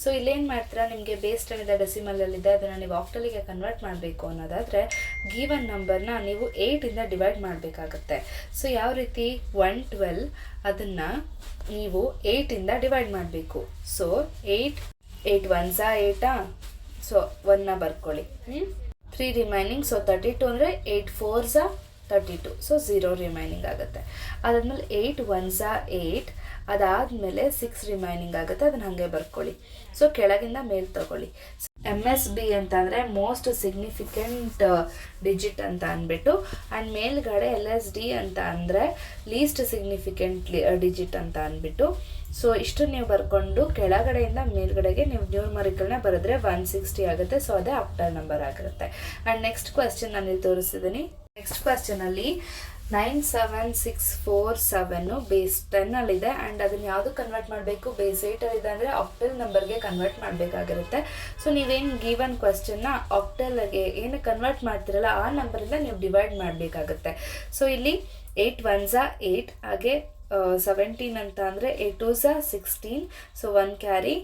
ಸೊ ಇಲ್ಲೇನು ಮಾಡ್ತೀರಾ, ನಿಮಗೆ ಬೇಸ್ 10 ಇದೆ ಡೆಸಿಮಲಲ್ಲಿದೆ, ಅದನ್ನು ನೀವು ಆಕ್ಟಲಿಗೆ ಕನ್ವರ್ಟ್ ಮಾಡಬೇಕು ಅನ್ನೋದಾದರೆ ಗಿವನ್ ನಂಬರ್ನ ನೀವು 8ಇಂದ ಡಿವೈಡ್ ಮಾಡಬೇಕಾಗತ್ತೆ. ಸೊ ಯಾವ ರೀತಿ 112 ಅದನ್ನು ನೀವು 8ಇಂದ ಡಿವೈಡ್ ಮಾಡಬೇಕು. ಸೊ 8 1s 8 ಸೊ 1ನ ಬರ್ಕೊಳ್ಳಿ, 3 ರಿಮೈನಿಂಗ್. ಸೊ 32 ಅಂದರೆ 8 4s 32, ಸೊ 0 ರಿಮೈನಿಂಗ್ ಆಗುತ್ತೆ. ಅದಾದಮೇಲೆ 8 1s 8, ಅದಾದಮೇಲೆ 6 ರಿಮೈನಿಂಗ್ ಆಗುತ್ತೆ, ಅದನ್ನು ಹಾಗೆ ಬರ್ಕೊಳ್ಳಿ. ಸೊ ಕೆಳಗಿಂದ ಮೇಲೆ ತಗೊಳ್ಳಿ. MSB ಅಂತ ಅಂದರೆ ಮೋಸ್ಟ್ ಸಿಗ್ನಿಫಿಕೆಂಟ್ ಡಿಜಿಟ್ ಅಂತ ಅಂದ್ಬಿಟ್ಟು, ಆ್ಯಂಡ್ ಮೇಲ್ಗಡೆ LSD ಅಂತ ಅಂದರೆ ಲೀಸ್ಟ್ ಸಿಗ್ನಿಫಿಕೆಂಟ್ ಡಿಜಿಟ್ ಅಂತ ಅಂದ್ಬಿಟ್ಟು. ಸೊ ಇಷ್ಟು ನೀವು ಬರ್ಕೊಂಡು ಕೆಳಗಡೆಯಿಂದ ಮೇಲ್ಗಡೆಗೆ ನೀವು ನ್ಯೂಮರಿಕಲ್ನ ಬರೆದ್ರೆ 160 ಆಗುತ್ತೆ. ಸೊ ಅದೇ ಆಕ್ಟಲ್ ನಂಬರ್ ಆಗಿರುತ್ತೆ. ಆ್ಯಂಡ್ ನೆಕ್ಸ್ಟ್ ಕ್ವೆಶ್ಚನ್ ನಾನು ಇಲ್ಲಿ ತೋರಿಸಿದ್ದೀನಿ. ನೆಕ್ಸ್ಟ್ ಕ್ವೆಶ್ಚನಲ್ಲಿ 97647 ಬೇಸ್ 10ಅಲ್ಲಿದೆ, ಆ್ಯಂಡ್ ಅದನ್ನು ಯಾವುದು ಕನ್ವರ್ಟ್ ಮಾಡಬೇಕು, ಬೇಸ್ 8ಅಲ್ಲಿದೆ ಅಂದರೆ ಆಕ್ಟಲ್ ನಂಬರ್ಗೆ ಕನ್ವರ್ಟ್ ಮಾಡಬೇಕಾಗಿರುತ್ತೆ. ಸೊ ನೀವೇನು ಗಿವನ್ ಕ್ವೆಶ್ಚನ್ನ ಆಕ್ಟಲ್ಗೆ ಏನು ಕನ್ವರ್ಟ್ ಮಾಡ್ತಿರಲ್ಲ ಆ ನಂಬರಿಂದ ನೀವು ಡಿವೈಡ್ ಮಾಡಬೇಕಾಗತ್ತೆ. ಸೊ ಇಲ್ಲಿ 8 1s 8, ಹಾಗೆ 17 ಅಂತ ಅಂದರೆ 8 2s 16, ಸೊ 1 ಕ್ಯಾರಿ.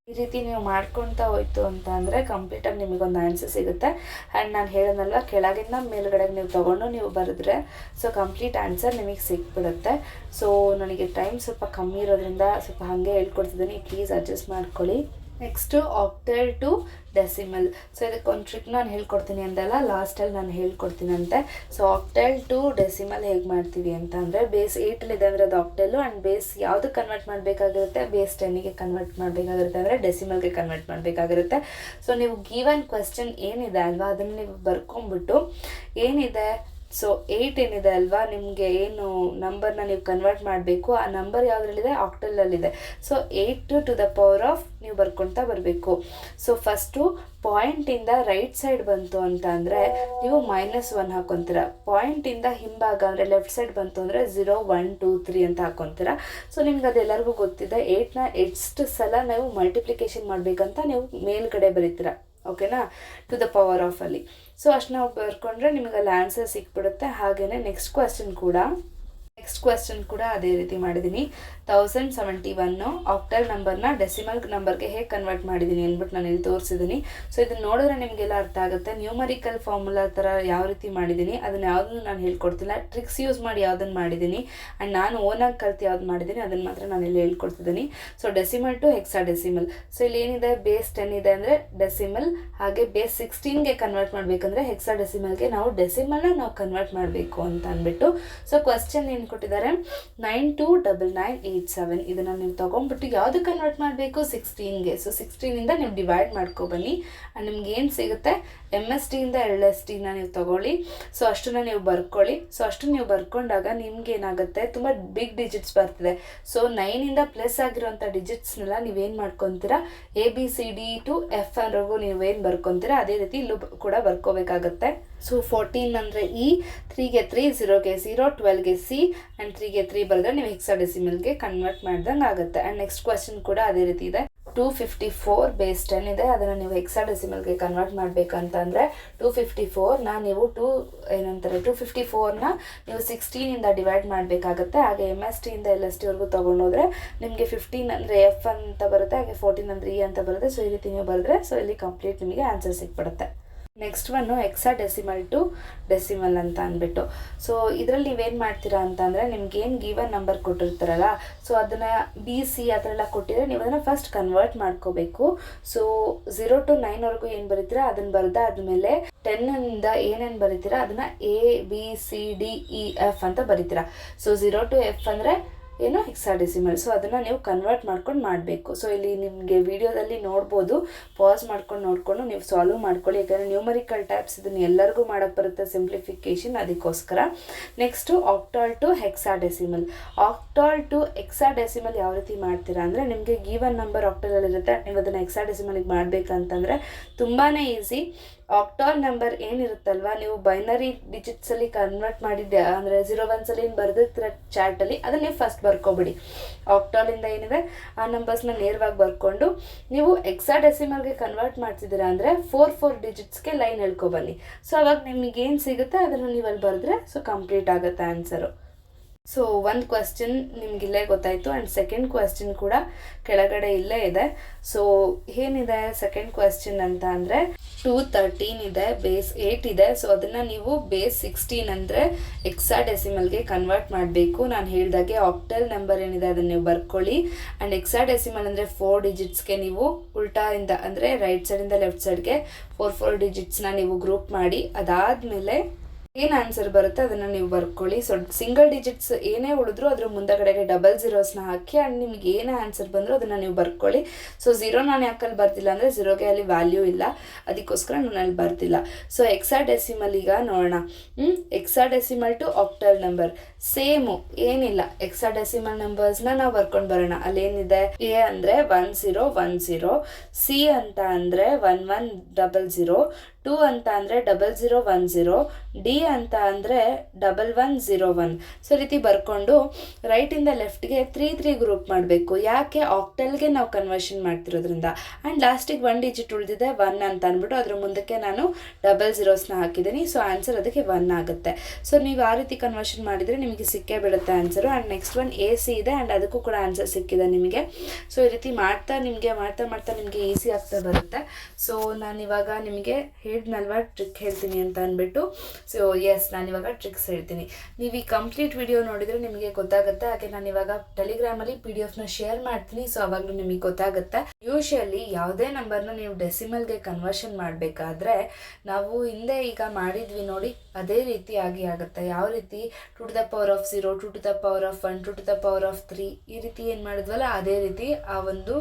ಈ ರೀತಿ ನೀವು ಮಾಡ್ಕೊತಾ ಹೋಯ್ತು ಅಂತ ಅಂದರೆ ಕಂಪ್ಲೀಟಾಗಿ ನಿಮಗೊಂದು ಆನ್ಸರ್ ಸಿಗುತ್ತೆ. ಆ್ಯಂಡ್ ನಾನು ಹೇಳೋದಲ್ಲ, ಕೆಳಗಿಂದ ಮೇಲ್ಗಡೆಗೆ ನೀವು ತೊಗೊಂಡು ನೀವು ಬರೆದ್ರೆ ಸೊ ಕಂಪ್ಲೀಟ್ ಆನ್ಸರ್ ನಿಮಗೆ ಸಿಕ್ಬಿಡುತ್ತೆ. ಸೊ ನನಗೆ ಟೈಮ್ ಸ್ವಲ್ಪ ಕಮ್ಮಿ ಇರೋದ್ರಿಂದ ಸ್ವಲ್ಪ ಹಾಗೆ ಹೇಳ್ಕೊಡ್ತಿದ್ದೀನಿ, ಪ್ಲೀಸ್ ಅಡ್ಜಸ್ಟ್ ಮಾಡ್ಕೊಳ್ಳಿ. Next octal to decimal. So ಇದಕ್ಕೊಂದು ಟ್ರಿಕ್ ನಾನು ಹೇಳ್ಕೊಡ್ತೀನಿ ಅಂದಲ್ಲ, ಲಾಸ್ಟಲ್ಲಿ ನಾನು ಹೇಳ್ಕೊಡ್ತೀನಂತೆ. ಸೊ ಆಕ್ಟಲ್ ಟು ಡೆಸಿಮಲ್ ಹೇಗೆ ಮಾಡ್ತೀವಿ ಅಂತ ಅಂದರೆ ಬೇಸ್ 8ಅಲ್ಲಿದೆ ಅಂದರೆ ಅದು ಆಕ್ಟಲ್ಲು, ಆ್ಯಂಡ್ ಬೇಸ್ ಯಾವುದು ಕನ್ವರ್ಟ್ ಮಾಡಬೇಕಾಗಿರುತ್ತೆ, ಬೇಸ್ 10ಗೆ ಕನ್ವರ್ಟ್ ಮಾಡಬೇಕಾಗಿರುತ್ತೆ ಅಂದರೆ ಡೆಸಿಮಲ್ಗೆ ಕನ್ವರ್ಟ್ ಮಾಡಬೇಕಾಗಿರುತ್ತೆ. ಸೊ ನೀವು ಗಿವನ್ ಕ್ವೆಶ್ಚನ್ ಏನಿದೆ ಅಲ್ವಾ ಅದನ್ನು ನೀವು ಬರ್ಕೊಂಬಿಟ್ಟು ಏನಿದೆ, ಸೊ 8 ಏನಿದೆ ಅಲ್ವಾ ನಿಮಗೆ ಏನು ನಂಬರ್ನ ನೀವು ಕನ್ವರ್ಟ್ ಮಾಡಬೇಕು, ಆ ನಂಬರ್ ಯಾವುದ್ರಲ್ಲಿದೆ, ಆಕ್ಟಲಲ್ಲಿದೆ. So 8 to the power of ನೀವು ಬರ್ಕೊಳ್ತಾ ಬರಬೇಕು. ಸೊ ಫಸ್ಟು ಪಾಯಿಂಟಿಂದ ರೈಟ್ ಸೈಡ್ ಬಂತು ಅಂತ ಅಂದರೆ ನೀವು -1 ಹಾಕ್ಕೊತೀರ. ಪಾಯಿಂಟಿಂದ ಹಿಂಭಾಗ ಅಂದರೆ ಲೆಫ್ಟ್ ಸೈಡ್ ಬಂತು ಅಂದರೆ 0 1 2 3 ಅಂತ ಹಾಕ್ಕೊತೀರ. ಸೊ ನಿಮ್ಗೆ ಅದೆಲ್ಲರಿಗೂ ಗೊತ್ತಿದೆ, 8ನ ಎಷ್ಟು ಸಲ ನಾವು ಮಲ್ಟಿಪ್ಲಿಕೇಶನ್ ಮಾಡಬೇಕಂತ ನೀವು ಮೇಲ್ಗಡೆ ಬರೀತೀರ, ಓಕೆನಾ, ಟು ದ ಪವರ್ ಆಫ್ ಅಲ್ಲಿ. ಸೊ ಅಷ್ಟು ನಾವು ಬರ್ಕೊಂಡ್ರೆ ನಿಮಗೆ ಅಲ್ಲಿ ಆನ್ಸರ್ ಸಿಕ್ಬಿಡುತ್ತೆ. ಹಾಗೆಯೇ ನೆಕ್ಸ್ಟ್ ಕ್ವೆಶ್ಚನ್ ಕೂಡ ಅದೇ ರೀತಿ ಮಾಡಿದ್ದೀನಿ. 1071 ಆಕ್ಟಲ್ ನಂಬರ್ನ ಡೆಸಿಮಲ್ ನಂಬರ್ಗೆ ಹೇಗೆ ಕನ್ವರ್ಟ್ ಮಾಡಿದ್ದೀನಿ ಅಂದ್ಬಿಟ್ಟು ನಾನು ಇಲ್ಲಿ ತೋರಿಸಿದ್ದೀನಿ. ಸೊ ಇದನ್ನು ನೋಡಿದ್ರೆ ನಿಮಗೆಲ್ಲ ಅರ್ಥ ಆಗುತ್ತೆ. ನ್ಯೂಮರಿಕಲ್ ಫಾರ್ಮುಲಾ ಥರ ಯಾವ ರೀತಿ ಮಾಡಿದ್ದೀನಿ ಅದನ್ನು ಯಾವುದನ್ನು ನಾನು ಹೇಳ್ಕೊಡ್ತಿಲ್ಲ, ಟ್ರಿಕ್ಸ್ ಯೂಸ್ ಮಾಡಿ ಯಾವುದನ್ನು ಮಾಡಿದ್ದೀನಿ ಆ್ಯಂಡ್ ನಾನು ಓನಾಗಿ ಕಲ್ತು ಯಾವ್ದು ಮಾಡಿದ್ದೀನಿ ಅದನ್ನು ಮಾತ್ರ ನಾನು ಇಲ್ಲಿ ಹೇಳ್ಕೊಡ್ತಿದ್ದೀನಿ. So decimal to hexadecimal. So ಇಲ್ಲಿ ಏನಿದೆ, ಬೇಸ್ 10 ಇದೆ ಅಂದರೆ ಡೆಸಿಮಲ್, ಹಾಗೆ ಬೇಸ್ 16ಗೆ ಕನ್ವರ್ಟ್ ಮಾಡಬೇಕಂದ್ರೆ ಹೆಕ್ಸಾ ಡೆಸಿಮಲ್ಗೆ ನಾವು ಡೆಸಿಮಲ್ನ ನಾವು ಕನ್ವರ್ಟ್ ಮಾಡಬೇಕು ಅಂತ ಅಂದ್ಬಿಟ್ಟು. ಸೊ ಕ್ವೆಶ್ಚನ್ ಏನು ಕೊಟ್ಟಿದ್ದಾರೆ, 929987 ಇದನ್ನು ನೀವು ತೊಗೊಂಡ್ಬಿಟ್ಟು ಯಾವುದು ಕನ್ವರ್ಟ್ ಮಾಡಬೇಕು, 16ಗೆ. ಸೊ 16ಇಂದ ನೀವು ಡಿವೈಡ್ ಮಾಡ್ಕೊಬನ್ನಿ, ಆ್ಯಂಡ್ ನಿಮ್ಗೆ ಏನು ಸಿಗುತ್ತೆ, MSTಯಿಂದ LSTನ ನೀವು ತೊಗೊಳ್ಳಿ. ಸೊ ಅಷ್ಟನ್ನು ನೀವು ಬರ್ಕೊಳ್ಳಿ. ಸೊ ಅಷ್ಟು ನೀವು ಬರ್ಕೊಂಡಾಗ ನಿಮ್ಗೆ ಏನಾಗುತ್ತೆ, ತುಂಬ ಬಿಗ್ ಡಿಜಿಟ್ಸ್ ಬರ್ತಿದೆ. ಸೊ 9ಇಂದ ಪ್ಲಸ್ ಆಗಿರೋಂಥ ಡಿಜಿಟ್ಸ್ನೆಲ್ಲ ನೀವೇನು ಮಾಡ್ಕೊತೀರಾ, ABCD ಟು F ವರೆಗೂ ನೀವೇನು ಬರ್ಕೊತೀರಾ ಅದೇ ರೀತಿ ಇಲ್ಲೂ ಕೂಡ ಬರ್ಕೋಬೇಕಾಗತ್ತೆ. ಸೊ 14 ಅಂದರೆ E, 3ಗೆ 3, 0ಗೆ 0, 12ಗೆ C, ಆ್ಯಂಡ್ 3ಗೆ 3 ಬರೆದ್ರೆ ನೀವು ಹೆಕ್ಸಾಡೆಸಿಮಲ್ಗೆ ಕನ್ವರ್ಟ್ ಮಾಡ್ದಂಗೆ ಆಗುತ್ತೆ. ಆ್ಯಂಡ್ ನೆಕ್ಸ್ಟ್ ಕ್ವೆಶ್ಚನ್ ಕೂಡ ಅದೇ ರೀತಿ ಇದೆ. 254 ಬೇಸ್ 10 ಇದೆ, ಅದನ್ನು ನೀವು ಹೆಕ್ಸಾಡೆಸಿಮಲ್ಗೆ ಕನ್ವರ್ಟ್ ಮಾಡಬೇಕಂತಂದರೆ 254ನ ನೀವು 254ನ ನೀವು 16ಇಂದ ಡಿವೈಡ್ ಮಾಡಬೇಕಾಗತ್ತೆ. ಹಾಗೆ MSTಯಿಂದ LSTವರೆಗೂ ತೊಗೊಂಡೋದ್ರೆ ನಿಮಗೆ 15 ಅಂದರೆ F ಅಂತ ಬರುತ್ತೆ, ಹಾಗೆ 14 ಅಂದರೆ E ಅಂತ ಬರುತ್ತೆ. ಸೊ ಈ ರೀತಿ ನೀವು ಬರೆದ್ರೆ ಸೊ ಇಲ್ಲಿ ಕಂಪ್ಲೀಟ್ ನಿಮಗೆ ಆನ್ಸರ್ ಸಿಕ್ಬಿಡುತ್ತೆ. Next one hexadecimal to decimal ಅಂತ ಅಂದ್ಬಿಟ್ಟು. ಸೊ ಇದರಲ್ಲಿ ನೀವೇನು ಮಾಡ್ತೀರಾ ಅಂತಂದರೆ ನಿಮ್ಗೇನು ಗಿವನ್ ನಂಬರ್ ಕೊಟ್ಟಿರ್ತಾರಲ್ಲ, ಸೊ ಅದನ್ನು BC ಆ ಥರ ಎಲ್ಲ ಕೊಟ್ಟಿದ್ರೆ ನೀವು ಅದನ್ನು ಫಸ್ಟ್ ಕನ್ವರ್ಟ್ ಮಾಡ್ಕೋಬೇಕು. ಸೊ 0 to 9ವರೆಗೂ ಏನು ಬರೀತೀರಾ ಅದನ್ನು ಬರೆದಾದ್ಮೇಲೆ 10ಇಂದ ಏನೇನು ಬರೀತೀರಾ ಅದನ್ನು ABCDEF ಅಂತ ಬರೀತೀರಾ. ಸೊ 0 to F ಅಂದರೆ ಏನು, ಹೆಕ್ಸಾಡೆಸಿಮಲ್. ಸೊ ಅದನ್ನು ನೀವು ಕನ್ವರ್ಟ್ ಮಾಡ್ಕೊಂಡು ಮಾಡಬೇಕು. ಸೊ ಇಲ್ಲಿ ನಿಮಗೆ ವಿಡಿಯೋದಲ್ಲಿ ನೋಡ್ಬೋದು, ಪಾಸ್ ಮಾಡ್ಕೊಂಡು ನೋಡಿಕೊಂಡು ನೀವು ಸಾಲ್ವ್ ಮಾಡ್ಕೊಳ್ಳಿ. ಯಾಕಂದರೆ ನ್ಯೂಮರಿಕಲ್ ಟೈಪ್ಸ್ ಇದನ್ನು ಎಲ್ಲರಿಗೂ ಮಾಡೋಕ್ಕೆ ಬರುತ್ತೆ, ಸಿಂಪ್ಲಿಫಿಕೇಷನ್, ಅದಕ್ಕೋಸ್ಕರ. Next octal to hexadecimal. Octal to hexadecimal ಯಾವ ರೀತಿ ಮಾಡ್ತೀರಾ ಅಂದರೆ ನಿಮಗೆ ಗಿವನ್ ನಂಬರ್ ಆಕ್ಟಲಲ್ಲಿರುತ್ತೆ, ನೀವು ಅದನ್ನು ಹೆಕ್ಸಾಡೆಸಿಮಲ್ಗೆ ಮಾಡಬೇಕಂತಂದರೆ ತುಂಬಾ ಈಸಿ. ಆಕ್ಟಾಲ್ ನಂಬರ್ ಏನಿರುತ್ತಲ್ವ, ನೀವು ಬೈನರಿ ಡಿಜಿಟ್ಸಲ್ಲಿ ಕನ್ವರ್ಟ್ ಮಾಡಿದ್ದೆ ಅಂದರೆ 01 ಏನು ಬರೆದಿರ್ತೀರ ಚಾರ್ಟಲ್ಲಿ, ಅದನ್ನ ನೀವು ಫಸ್ಟ್ ಬರ್ಕೊಬಿಡಿ. ಆಕ್ಟಾಲಿಂದ ಏನಿದೆ ಆ ನಂಬರ್ಸ್ನ ನೇರವಾಗಿ ಬರ್ಕೊಂಡು ನೀವು ಹೆಕ್ಸಾಡೆಸಿಮಲ್ಗೆ ಕನ್ವರ್ಟ್ ಮಾಡ್ತಿದ್ದೀರಾ ಅಂದರೆ 4 ಡಿಜಿಟ್ಸ್ಗೆ ಲೈನ್ ಹೇಳ್ಕೊಬನ್ನಿ. ಸೊ ಅವಾಗ ನಿಮಗೇನು ಸಿಗುತ್ತೆ ಅದನ್ನು ನೀವು ಅಲ್ಲಿ ಬರೆದ್ರೆ ಸೊ ಕಂಪ್ಲೀಟ್ ಆಗುತ್ತೆ ಆನ್ಸರು. ಸೊ ಒಂದು ಕ್ವೆಶ್ಚನ್ ನಿಮ್ಗೆ ಇಲ್ಲೇ ಗೊತ್ತಾಯಿತು, ಆ್ಯಂಡ್ ಸೆಕೆಂಡ್ ಕ್ವೆಶ್ಚನ್ ಕೂಡ ಕೆಳಗಡೆ ಇಲ್ಲೇ ಇದೆ. ಸೊ ಏನಿದೆ ಸೆಕೆಂಡ್ ಕ್ವೆಶ್ಚನ್ ಅಂತ ಅಂದರೆ 213 ಇದೆ, ಬೇಸ್ 8 ಇದೆ. ಸೊ ಅದನ್ನು ನೀವು ಬೇಸ್ 16 ಅಂದರೆ ಹೆಕ್ಸಾಡೆಸಿಮಲ್ಗೆ ಕನ್ವರ್ಟ್ ಮಾಡಬೇಕು. ನಾನು ಹೇಳಿದಾಗೆ ಆಕ್ಟಲ್ ನಂಬರ್ ಏನಿದೆ ಅದನ್ನು ನೀವು ಬರ್ಕೊಳ್ಳಿ. ಆ್ಯಂಡ್ ಹೆಕ್ಸಾಡೆಸಿಮಲ್ ಅಂದರೆ 4 ಡಿಜಿಟ್ಸ್ಗೆ ನೀವು ಉಲ್ಟಾಯಿಂದ ಅಂದರೆ ರೈಟ್ ಸೈಡಿಂದ ಲೆಫ್ಟ್ ಸೈಡ್ಗೆ 4 ಡಿಜಿಟ್ಸ್ನ ನೀವು ಗ್ರೂಪ್ ಮಾಡಿ ಅದಾದಮೇಲೆ ಏನು ಆನ್ಸರ್ ಬರುತ್ತೆ ಅದನ್ನು ನೀವು ಬರ್ಕೊಳ್ಳಿ. ಸೊ ಸಿಂಗಲ್ ಡಿಜಿಟ್ಸ್ ಏನೇ ಉಳಿದ್ರು ಅದ್ರ ಮುಂದಗಡೆಗೆ ಡಬಲ್ ಝೀರೋಸ್ನ ಹಾಕಿ ಆ್ಯಂಡ್ ನಿಮ್ಗೆ ಏನೇ ಆನ್ಸರ್ ಬಂದರೂ ಅದನ್ನು ನೀವು ಬರ್ಕೊಳ್ಳಿ. ಸೊ 0 ನಾನು ಯಾಕಲ್ಲಿ ಬರ್ತಿಲ್ಲ ಅಂದರೆ 0ಗೆ ಅಲ್ಲಿ ವ್ಯಾಲ್ಯೂ ಇಲ್ಲ, ಅದಕ್ಕೋಸ್ಕರ ನಾನು ಅಲ್ಲಿ ಬರ್ತಿಲ್ಲ. ಸೊ ಹೆಕ್ಸಾಡೆಸಿಮಲ್ ಈಗ ನೋಡೋಣ. Hexadecimal to octal number same ಏನಿಲ್ಲ, ಹೆಕ್ಸಾಡೆಸಿಮಲ್ ನಂಬರ್ಸ್ನ ನಾವು ಬರ್ಕೊಂಡು ಬರೋಣ. ಅಲ್ಲೇನಿದೆ, ಎ ಅಂದರೆ 1010, ಸಿ ಅಂತ ಅಂದರೆ 1100, 2 ಅಂತ ಅಂದರೆ 0010, ಡಿ ಅಂತ ಅಂದರೆ 1101. ಸೊ ರೀತಿ ಬರ್ಕೊಂಡು ರೈಟಿಂದ ಲೆಫ್ಟ್ಗೆ 3 ಗ್ರೂಪ್ ಮಾಡಬೇಕು. ಯಾಕೆ, ಆಕ್ಟಲ್ಗೆ ನಾವು ಕನ್ವರ್ಷನ್ ಮಾಡ್ತಿರೋದ್ರಿಂದ. ಆ್ಯಂಡ್ ಲಾಸ್ಟಿಗೆ 1 ಡಿಜಿಟ್ ಉಳಿದಿದೆ 1 ಅಂತ ಅಂದ್ಬಿಟ್ಟು ಅದ್ರ ಮುಂದಕ್ಕೆ ನಾನು ಡಬಲ್ ಝೀರೋಸ್ನ ಹಾಕಿದ್ದೀನಿ. ಸೊ ಆನ್ಸರ್ ಅದಕ್ಕೆ 1 ಆಗುತ್ತೆ. ಸೊ ನೀವು ಆ ರೀತಿ ಕನ್ವರ್ಷನ್ ಮಾಡಿದರೆ ನಿಮಗೆ ಸಿಕ್ಕೇ ಬಿಡುತ್ತೆ answer. And next one A C ಇದೆ, ಆ್ಯಂಡ್ ಅದಕ್ಕೂ ಕೂಡ ಆನ್ಸರ್ ಸಿಕ್ಕಿದೆ ನಿಮಗೆ. ಸೊ ಈ ರೀತಿ ಮಾಡ್ತಾ ನಿಮಗೆ ಈಸಿ ಆಗ್ತಾ ಬರುತ್ತೆ. ಸೊ ನಾನಿವಾಗ ನಿಮಗೆ ಹೇಳಿದ್ನಲ್ವ ಟ್ರಿಕ್ ಹೇಳ್ತೀನಿ ಅಂತ ಅಂದ್ಬಿಟ್ಟು. ಸೊ ಎಸ್, ನಾನಿವಾಗ ಟ್ರಿಕ್ಸ್ ಹೇಳ್ತೀನಿ. ನೀವು ಈ ಕಂಪ್ಲೀಟ್ ವಿಡಿಯೋ ನೋಡಿದರೆ ನಿಮಗೆ ಗೊತ್ತಾಗುತ್ತೆ. ಹಾಗೆ ನಾನಿವಾಗ ಟೆಲಿಗ್ರಾಮಲ್ಲಿ PDF ಶೇರ್ ಮಾಡ್ತೀನಿ. ಸೊ ಅವಾಗಲೂ ನಿಮಗೆ ಗೊತ್ತಾಗುತ್ತೆ. ಯೂಶಲಿ ಯಾವುದೇ ನಂಬರ್ನ ನೀವು ಡೆಸಿಮಲ್ಗೆ ಕನ್ವರ್ಷನ್ ಮಾಡಬೇಕಾದ್ರೆ ನಾವು ಹಿಂದೆ ಈಗ ಮಾಡಿದ್ವಿ ನೋಡಿ, ಅದೇ ರೀತಿಯಾಗಿ ಆಗುತ್ತೆ. ಯಾವ ರೀತಿ 2 to the power of 0, 2 to the power of 1, 2 to the power of 3 ಈ ರೀತಿ ಏನು ಮಾಡಿದ್ವಲ್ಲ ಅದೇ ರೀತಿ ಆ ಒಂದು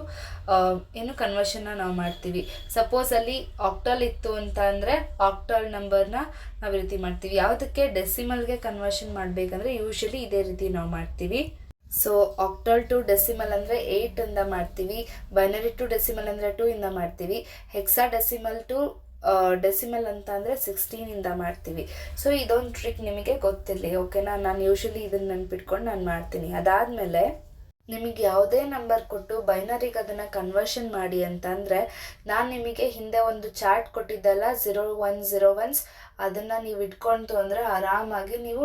ಕನ್ವರ್ಷನ್ನ ನಾವು ಮಾಡ್ತೀವಿ. ಸಪೋಸ್ ಅಲ್ಲಿ ಆಕ್ಟಲ್ ಇತ್ತು ಅಂತ ಅಂದರೆ ಆಕ್ಟಲ್ ನಂಬರ್ನ ನಾವು ಈ ರೀತಿ ಮಾಡ್ತೀವಿ. ಯಾವುದಕ್ಕೆ ಡೆಸಿಮಲ್ಗೆ ಕನ್ವರ್ಷನ್ ಮಾಡಬೇಕಂದ್ರೆ ಯೂಶಲಿ ಇದೇ ರೀತಿ ನಾವು ಮಾಡ್ತೀವಿ. ಸೊ ಆಕ್ಟಲ್ ಟು ಡೆಸಿಮಲ್ ಅಂದರೆ 8 ಇಂದ ಮಾಡ್ತೀವಿ, ಬೈನರಿ ಟು ಡೆಸಿಮಲ್ ಅಂದರೆ 2 ಇಂದ ಮಾಡ್ತೀವಿ, ಹೆಕ್ಸಾ ಡೆಸಿಮಲ್ ಟು ಡೆಸಿಮಲ್ ಅಂತ ಅಂದರೆ 16 ಇಂದ ಮಾಡ್ತೀವಿ. ಸೊ ಇದೊಂದು ಟ್ರಿಕ್ ನಿಮಗೆ ಗೊತ್ತಿರಲಿ, ಓಕೆನಾ. ನಾನು ಯೂಶಲಿ ಇದನ್ನು ನೆನ್ಪಿಟ್ಕೊಂಡು ನಾನು ಮಾಡ್ತೀನಿ. ಅದಾದಮೇಲೆ ನಿಮಗೆ ಯಾವುದೇ ನಂಬರ್ ಕೊಟ್ಟು ಬೈನರಿಗೆ ಅದನ್ನು ಕನ್ವರ್ಷನ್ ಮಾಡಿ ಅಂತ ಅಂದರೆ ನಾನು ನಿಮಗೆ ಹಿಂದೆ ಒಂದು ಚಾರ್ಟ್ ಕೊಟ್ಟಿದ್ದಲ್ಲ 0101s, ಅದನ್ನು ನೀವು ಇಟ್ಕೊಂಡು ಅಂದರೆ ಆರಾಮಾಗಿ ನೀವು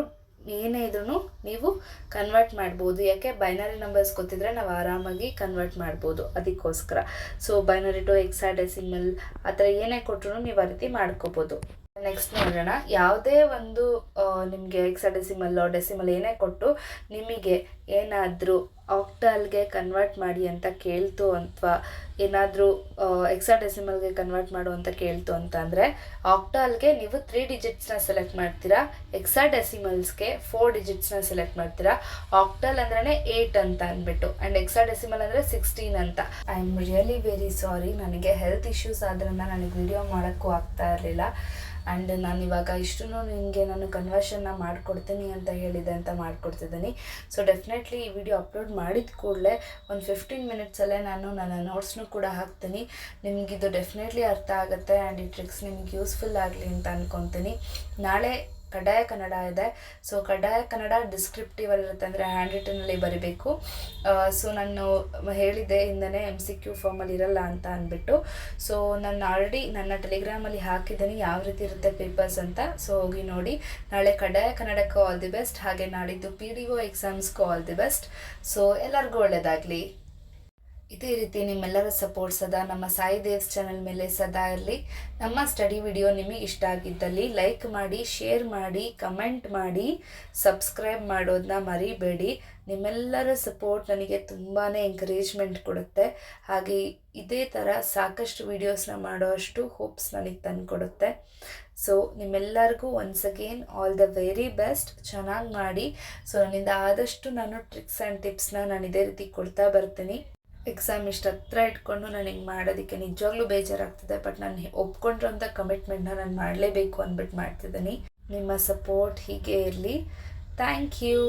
ಏನೇ ಇದ್ರೂ ನೀವು ಕನ್ವರ್ಟ್ ಮಾಡ್ಬೋದು. ಯಾಕೆ, ಬೈನರಿ ನಂಬರ್ಸ್ ಗೊತ್ತಿದ್ರೆ ನಾವು ಆರಾಮಾಗಿ ಕನ್ವರ್ಟ್ ಮಾಡ್ಬೋದು, ಅದಕ್ಕೋಸ್ಕರ. ಸೊ ಬೈನರಿ ಟು ಹೆಕ್ಸಾಡೆಸಿಮಲ್ ಆ ಥರ ಏನೇ ಕೊಟ್ಟರು ನೀವು ಆ ರೀತಿ ಮಾಡ್ಕೋಬೋದು. ನೆಕ್ಸ್ಟ್ ನೋಡೋಣ. ಯಾವುದೇ ಒಂದು ನಿಮಗೆ ಹೆಕ್ಸಾಡೆಸಿಮಲ್ ಡೆಸಿಮಲ್ ಏನೇ ಕೊಟ್ಟು ನಿಮಗೆ ಏನಾದರೂ ಆಕ್ಟಲ್ಗೆ ಕನ್ವರ್ಟ್ ಮಾಡಿ ಅಂತ ಕೇಳ್ತು ಅಥವಾ ಏನಾದರೂ ಹೆಕ್ಸಾಡೆಸಿಮಲ್ಗೆ ಕನ್ವರ್ಟ್ ಮಾಡು ಅಂತ ಕೇಳ್ತು ಅಂತ ಅಂದರೆ ಆಕ್ಟಲ್ಗೆ ನೀವು 3 ಡಿಜಿಟ್ಸ್ನ ಸೆಲೆಕ್ಟ್ ಮಾಡ್ತೀರಾ, ಹೆಕ್ಸಾಡೆಸಿಮಲ್ಸ್ಗೆ 4 ಡಿಜಿಟ್ಸ್ನ ಸೆಲೆಕ್ಟ್ ಮಾಡ್ತೀರಾ. ಆಕ್ಟಲ್ ಅಂದ್ರೆ 8 ಅಂತ ಅಂದ್ಬಿಟ್ಟು, ಆ್ಯಂಡ್ ಹೆಕ್ಸಾಡೆಸಿಮಲ್ ಅಂದರೆ 16 ಅಂತ. I am really very sorry, ನನಗೆ ಹೆಲ್ತ್ ಇಶ್ಯೂಸ್ ಆದ್ರಿಂದ ನನಗೆ ವಿಡಿಯೋ ಮಾಡೋಕ್ಕೂ ಆಗ್ತಾ ಇರಲಿಲ್ಲ. ಆ್ಯಂಡ್ ನಾನು ಇವಾಗ ಇಷ್ಟು ನಿಮಗೆ ನಾನು ಕನ್ವರ್ಷನ್ನ ಮಾಡಿಕೊಡ್ತೀನಿ ಅಂತ ಹೇಳಿದೆ ಅಂತ ಮಾಡಿಕೊಡ್ತಿದ್ದೀನಿ. ಸೊ ಡೆಫಿನೆಟ್ಲಿ ಈ ವಿಡಿಯೋ ಅಪ್ಲೋಡ್ ಮಾಡಿದ ಕೂಡಲೇ ಒಂದು 15 ಮಿನಿಟ್ಸಲ್ಲೇ ನಾನು ನನ್ನ ನೋಟ್ಸ್ನೂ ಕೂಡ ಹಾಕ್ತೀನಿ. ನಿಮಗಿದು ಡೆಫಿನೆಟ್ಲಿ ಅರ್ಥ ಆಗುತ್ತೆ ಆ್ಯಂಡ್ ಈ ಟ್ರಿಕ್ಸ್ ನಿಮಗೆ ಯೂಸ್ಫುಲ್ ಆಗಲಿ ಅಂತ ಅಂದ್ಕೊತೀನಿ. ನಾಳೆ ಕಡ್ಡಾಯ ಕನ್ನಡ ಇದೆ. ಸೊ ಕಡ್ಡಾಯ ಕನ್ನಡ ಡಿಸ್ಕ್ರಿಪ್ಟಿವಲ್ಲಿರುತ್ತೆ, ಅಂದರೆ ಹ್ಯಾಂಡ್ ರಿಟನಲ್ಲಿ ಬರೀಬೇಕು. ಸೊ ನಾನು ಹೇಳಿದ್ದೆ ಹಿಂದೆ MCQ ಫಾರ್ಮಲ್ಲಿ ಇರಲ್ಲ ಅಂತ ಅಂದ್ಬಿಟ್ಟು. ಸೊ ನಾನು ಆಲ್ರೆಡಿ ನನ್ನ ಟೆಲಿಗ್ರಾಮಲ್ಲಿ ಹಾಕಿದ್ದೀನಿ ಯಾವ ರೀತಿ ಇರುತ್ತೆ ಪೇಪರ್ಸ್ ಅಂತ. ಸೊ ಹೋಗಿ ನೋಡಿ. ನಾಳೆ ಕಡ್ಡಾಯ ಕನ್ನಡಕ್ಕೂ ಆಲ್ ದಿ ಬೆಸ್ಟ್, ಹಾಗೆ ನಾಡಿದ್ದು PDO ಎಕ್ಸಾಮ್ಸ್ಗೂ ಆಲ್ ದಿ ಬೆಸ್ಟ್. ಸೊ ಎಲ್ಲರಿಗೂ ಒಳ್ಳೆಯದಾಗಲಿ. ಇದೇ ರೀತಿ ನಿಮ್ಮೆಲ್ಲರ ಸಪೋರ್ಟ್ ಸದಾ ನಮ್ಮ ಸಾಯಿ ದೇವ್ಸ್ ಚಾನಲ್ ಮೇಲೆ ಸದಾ ಇರಲಿ. ನಮ್ಮ ಸ್ಟಡಿ ವಿಡಿಯೋ ನಿಮಗೆ ಇಷ್ಟ ಆಗಿದ್ದಲ್ಲಿ ಲೈಕ್ ಮಾಡಿ, ಶೇರ್ ಮಾಡಿ, ಕಮೆಂಟ್ ಮಾಡಿ, ಸಬ್ಸ್ಕ್ರೈಬ್ ಮಾಡೋದನ್ನ ಮರಿಬೇಡಿ. ನಿಮ್ಮೆಲ್ಲರ ಸಪೋರ್ಟ್ ನನಗೆ ತುಂಬಾ ಎಂಕರೇಜ್ಮೆಂಟ್ ಕೊಡುತ್ತೆ. ಹಾಗೆ ಇದೇ ಥರ ಸಾಕಷ್ಟು ವೀಡಿಯೋಸ್ನ ಮಾಡೋಷ್ಟು ಹೋಪ್ಸ್ ನನಗೆ ತಂದುಕೊಡುತ್ತೆ. ಸೊ ನಿಮ್ಮೆಲ್ಲರಿಗೂ once again all the very best. ಚೆನ್ನಾಗಿ ಮಾಡಿ. ಸೊ ನನ್ನಿಂದ ಆದಷ್ಟು ನಾನು ಟ್ರಿಕ್ಸ್ ಆ್ಯಂಡ್ ಟಿಪ್ಸ್ನ ನಾನು ಇದೇ ರೀತಿ ಕೊಡ್ತಾ ಬರ್ತೀನಿ. ಎಕ್ಸಾಮ್ ಇಷ್ಟು ಹತ್ರ ಇಟ್ಕೊಂಡು ನನಗೆ ಮಾಡೋದಕ್ಕೆ ನಿಜವಾಗ್ಲೂ ಬೇಜಾರಾಗ್ತದೆ. ಬಟ್ ನಾನು ಒಪ್ಕೊಂಡಿರೋಂಥ ಕಮಿಟ್ಮೆಂಟ್ನ ನಾನು ಮಾಡಲೇಬೇಕು ಅಂದ್ಬಿಟ್ಟು ಮಾಡ್ತಿದ್ದೀನಿ. ನಿಮ್ಮ ಸಪೋರ್ಟ್ ಹೀಗೆ ಇರಲಿ. Thank you.